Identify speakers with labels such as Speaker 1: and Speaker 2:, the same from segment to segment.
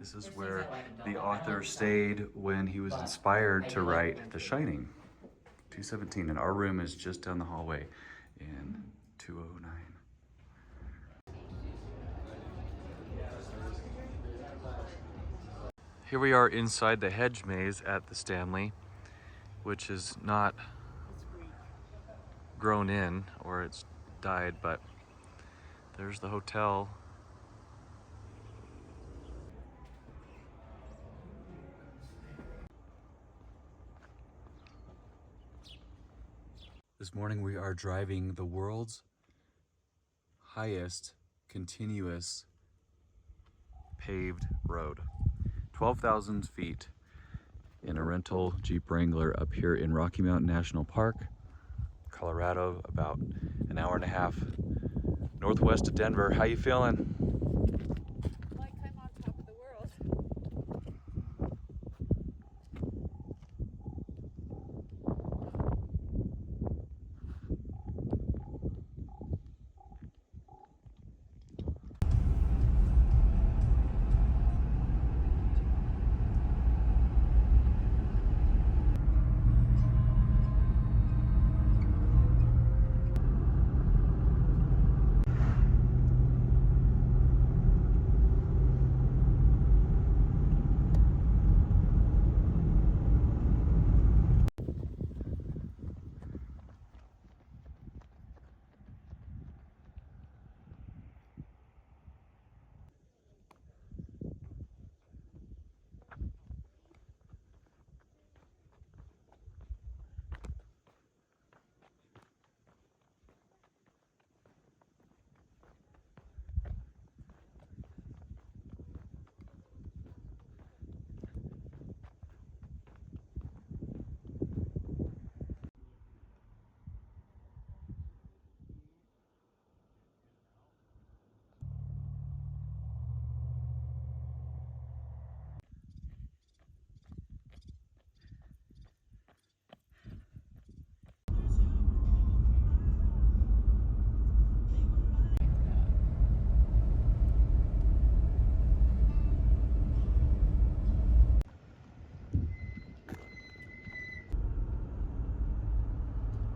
Speaker 1: This is where the author stayed when he was inspired to write The Shining. 217, and our room is just down the hallway in 209. Here we are inside the hedge maze at the Stanley, which is not grown in, or it's died, but there's the hotel. This morning we are driving the world's highest continuous paved road. 12,000 feet in a rental Jeep Wrangler up here in Rocky Mountain National Park, Colorado, about an hour and a half northwest of Denver. How you feeling?
Speaker 2: Like I'm on top of the world.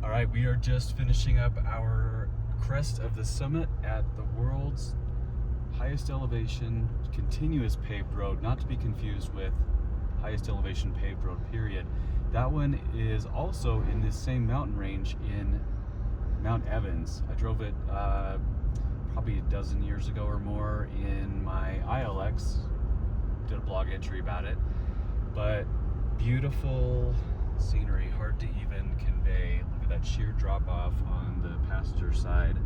Speaker 1: All right, we are just finishing up our crest of the summit at the world's highest elevation continuous paved road, not to be confused with highest elevation paved road, period. That one is also in this same mountain range in Mount Evans. I drove it probably a dozen years ago or more in my ILX, did a blog entry about it, but beautiful scenery, hard to even convey. Look at that sheer drop off on the passenger side.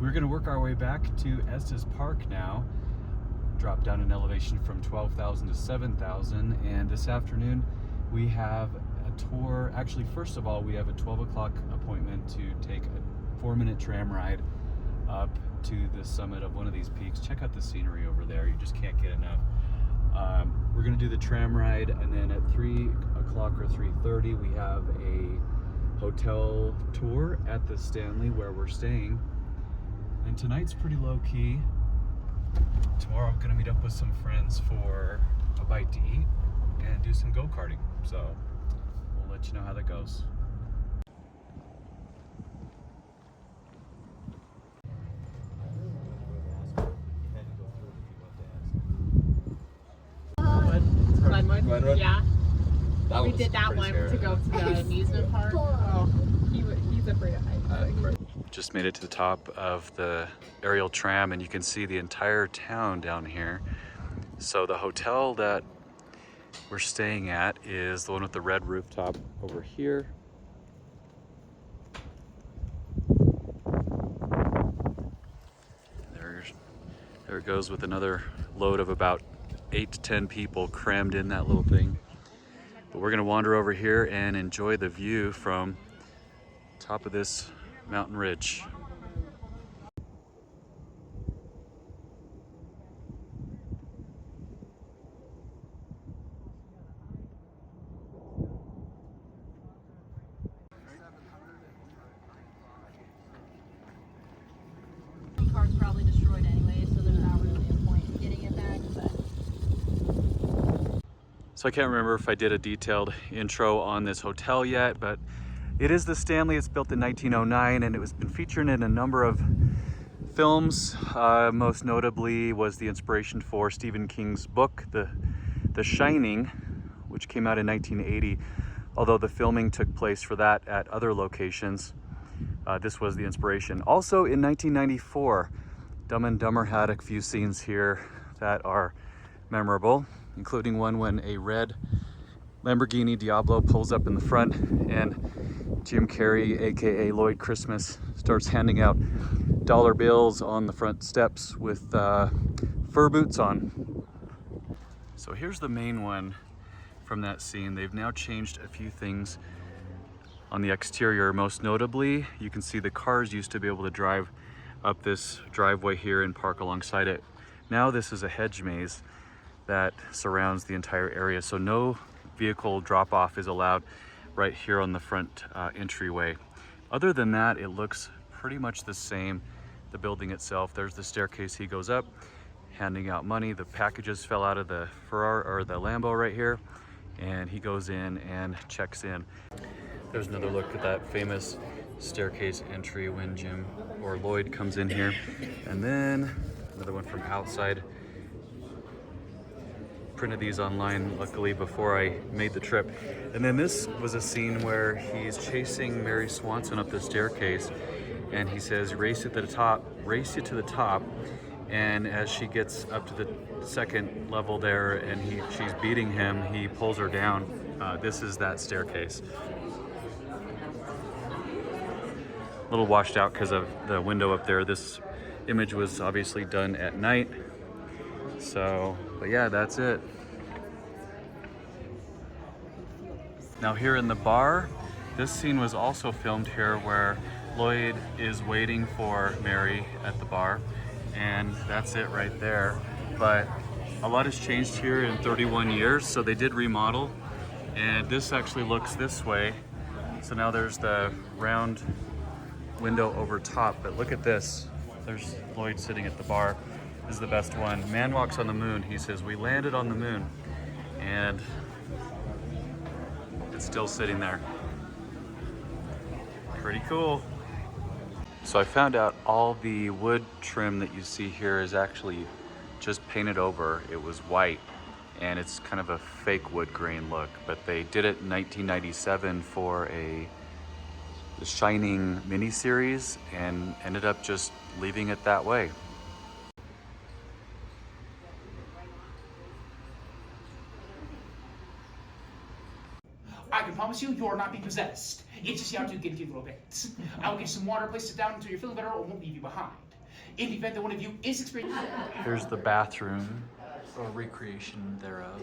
Speaker 1: We're going to work our way back to Estes Park now, drop down in elevation from 12,000 to 7,000, and this afternoon we have a tour. Actually, first of all, we have a 12 o'clock appointment to take a 4-minute tram ride up to the summit of one of these peaks. Check out the scenery over there, you just can't get enough. We're going to do the tram ride, and then at 3 o'clock or 3:30 we have a hotel tour at the Stanley where we're staying. And tonight's pretty low-key. Tomorrow I'm going to meet up with some friends for a bite to eat and do some go-karting. So we'll let you know how that goes.
Speaker 2: Glenwood? Yeah.
Speaker 1: That
Speaker 2: We
Speaker 1: was
Speaker 2: did that
Speaker 1: pretty
Speaker 2: one
Speaker 1: scary.
Speaker 2: to go to the amusement park. Oh, he's afraid of heights.
Speaker 1: Just made it to the top of the aerial tram, and you can see the entire town down here. So the hotel that we're staying at is the one with the red rooftop over here. There it goes, with another load of about 8 to 10 people crammed in that little thing. But we're gonna wander over here and enjoy the view from top of this mountain ridge.
Speaker 2: Car's probably destroyed anyway, so there's not really a point in getting it back.
Speaker 1: So I can't remember if I did a detailed intro on this hotel yet, but it is the Stanley. It's built in 1909 and it was been featured in a number of films. Most notably was the inspiration for Stephen King's book, The Shining, which came out in 1980. Although the filming took place for that at other locations, this was the inspiration. Also in 1994, Dumb and Dumber had a few scenes here that are memorable, including one when a red Lamborghini Diablo pulls up in the front and Jim Carrey, aka Lloyd Christmas, starts handing out dollar bills on the front steps with fur boots on. So here's the main one from that scene. They've now changed a few things on the exterior. Most notably, you can see the cars used to be able to drive up this driveway here and park alongside it. Now this is a hedge maze that surrounds the entire area, so no vehicle drop-off is allowed right here on the front entryway. Other than that, it looks pretty much the same. The building itself, there's the staircase he goes up, handing out money. The packages fell out of the Ferrari or the Lambo right here, and he goes in and checks in. There's another look at that famous staircase entry when Jim or Lloyd comes in here. And then another one from outside. Printed these online, luckily, before I made the trip. And then this was a scene where he's chasing Mary Swanson up the staircase, and he says, race it to the top, race you to the top. And as she gets up to the second level there and she's beating him, he pulls her down. This is that staircase. A little washed out because of the window up there. This image was obviously done at night. So, but yeah, that's it. Now here in the bar, this scene was also filmed here where Lloyd is waiting for Mary at the bar, and that's it right there. But a lot has changed here in 31 years, so they did remodel, and this actually looks this way. So now there's the round window over top, but look at this. There's Lloyd sitting at the bar. This is the best one. Man walks on the moon. He says, we landed on the moon. And it's still sitting there. Pretty cool. So I found out all the wood trim that you see here is actually just painted over. It was white, and it's kind of a fake wood grain look, but they did it in 1997 for the Shining miniseries and ended up just leaving it that way.
Speaker 3: I can promise you, you're not being possessed. It's just you have to get a little bit. I'll get some water, place it down until you're feeling better, or won't leave you behind. In the event that one of you is experiencing...
Speaker 1: Here's the bathroom, or recreation thereof.